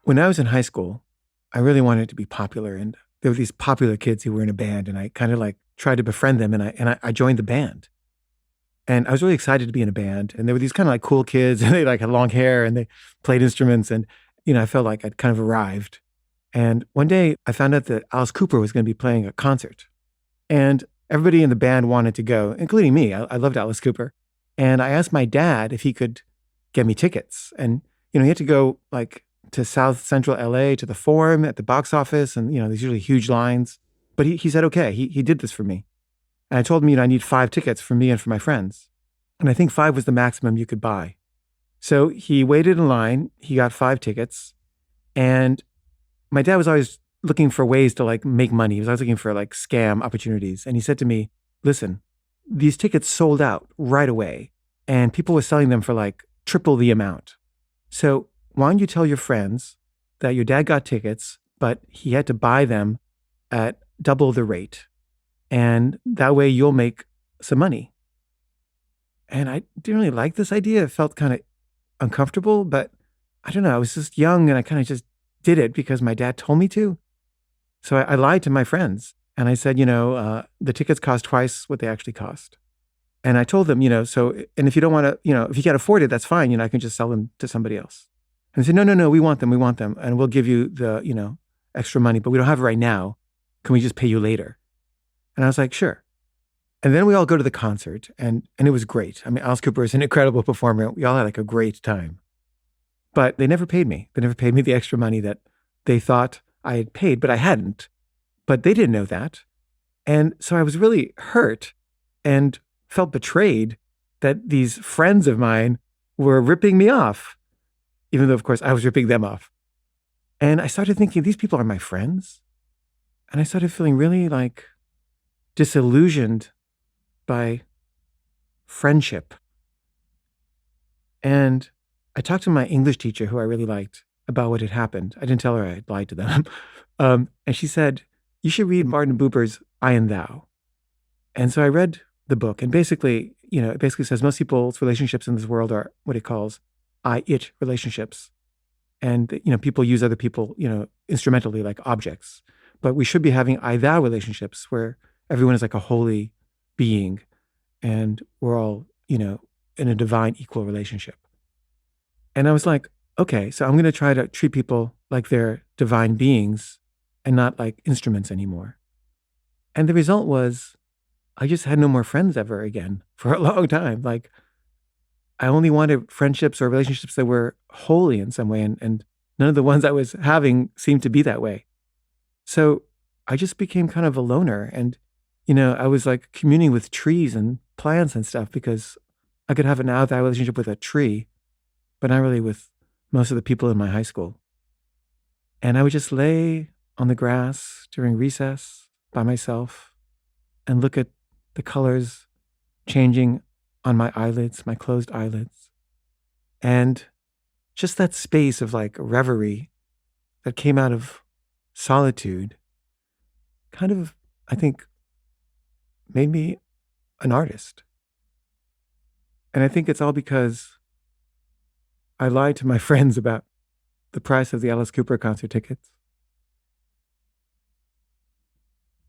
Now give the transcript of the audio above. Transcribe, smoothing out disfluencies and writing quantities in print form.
When I was in high school, I really wanted to be popular, and there were these popular kids who were in a band, and I kind of like tried to befriend them, and I joined the band, and I was really excited to be in a band, and there were these kind of like cool kids, and they like had long hair, and they played instruments, and I felt like I'd kind of arrived. And one day, I found out that Alice Cooper was going to be playing a concert, and everybody in the band wanted to go, including me. I loved Alice Cooper, and I asked my dad if he could get me tickets, and he had to go like to South Central LA to the Forum at the box office. And, there's usually huge lines. But he said, okay, he did this for me. And I told him, I need 5 tickets for me and for my friends. And I think 5 was the maximum you could buy. So he waited in line. He got 5 tickets. And my dad was always looking for ways to like make money. He was always looking for like scam opportunities. And he said to me, listen, these tickets sold out right away. And people were selling them for like triple the amount. So why don't you tell your friends that your dad got tickets, but he had to buy them at double the rate. And that way you'll make some money. And I didn't really like this idea. It felt kind of uncomfortable, but I don't know. I was just young and I kind of just did it because my dad told me to. So I lied to my friends and I said, the tickets cost twice what they actually cost. And I told them, and if you don't want to, if you can't afford it, that's fine. I can just sell them to somebody else. And they said, no, no, no, we want them. We want them. And we'll give you the, extra money, but we don't have it right now. Can we just pay you later? And I was like, sure. And then we all go to the concert and it was great. I mean, Alice Cooper is an incredible performer. We all had like a great time, but they never paid me. They never paid me the extra money that they thought I had paid, but I hadn't. But they didn't know that. And so I was really hurt and felt betrayed that these friends of mine were ripping me off, even though, of course, I was ripping them off. And I started thinking, these people are my friends. And I started feeling really like disillusioned by friendship. And I talked to my English teacher, who I really liked, about what had happened. I didn't tell her I had lied to them. And she said, you should read Martin Buber's I and Thou. And so I read the book, and basically, it basically says most people's relationships in this world are what it calls I-it relationships. And, people use other people, instrumentally like objects. But we should be having I-thou relationships where everyone is like a holy being and we're all, in a divine equal relationship. And I was like, okay, so I'm going to try to treat people like they're divine beings and not like instruments anymore. And the result was I just had no more friends ever again for a long time. Like I only wanted friendships or relationships that were holy in some way. And none of the ones I was having seemed to be that way. So I just became kind of a loner. And, I was like communing with trees and plants and stuff because I could have an out-thou relationship with a tree, but not really with most of the people in my high school. And I would just lay on the grass during recess by myself and look at the colors changing on my eyelids, my closed eyelids. And just that space of like reverie that came out of solitude kind of, I think, made me an artist. And I think it's all because I lied to my friends about the price of the Alice Cooper concert tickets.